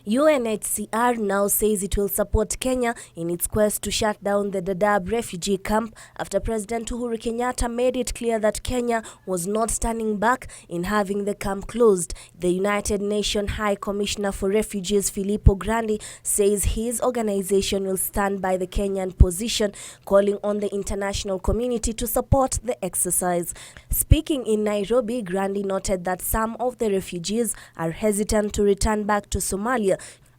UNHCR now says it will support Kenya in its quest to shut down the Dadaab Refugee Camp after President Uhuru Kenyatta made it clear that Kenya was not standing back in having the camp closed. The United Nations High Commissioner for Refugees Filippo Grandi says his organization will stand by the Kenyan position, calling on the international community to support the exercise. Speaking in Nairobi, Grandi noted that some of the refugees are hesitant to return back to Somalia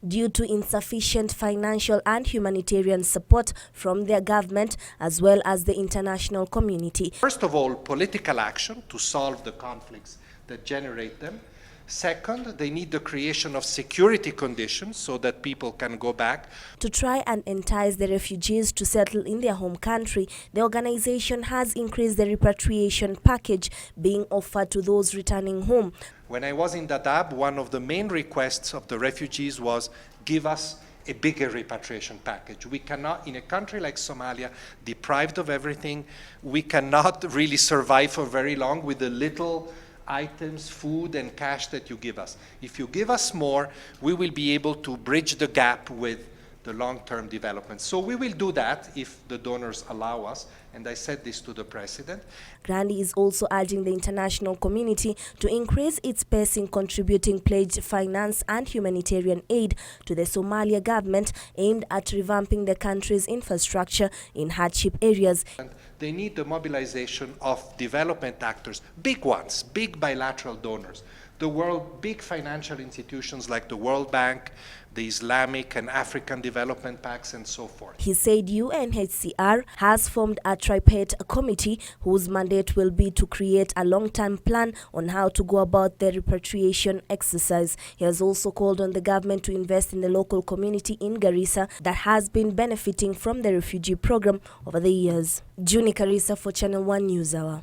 due to insufficient financial and humanitarian support from their government as well as the international community. First of all, political action to solve the conflicts that generate them. Second, they need the creation of security conditions so that people can go back. To try and entice the refugees to settle in their home country, the organization has increased the repatriation package being offered to those returning home. When I was in Dadaab, one of the main requests of the refugees was, give us a bigger repatriation package. We cannot, in a country like Somalia, deprived of everything, we cannot really survive for very long with the little items, food and cash that you give us. If you give us more, we will be able to bridge the gap with the long-term development. So we will do that if the donors allow us, and I said this to the president. Grandi is also urging the international community to increase its pace in contributing pledged finance and humanitarian aid to the Somalia government aimed at revamping the country's infrastructure in hardship areas. And they need the mobilization of development actors, big ones, big bilateral donors. The world, big financial institutions like the World Bank, the Islamic and African development banks, and so forth. He said UNHCR has formed a tripartite committee whose mandate will be to create a long-term plan on how to go about the repatriation exercise. He has also called on the government to invest in the local community in Garissa that has been benefiting from the refugee program over the years. Juni Karisa for Channel 1 News Hour.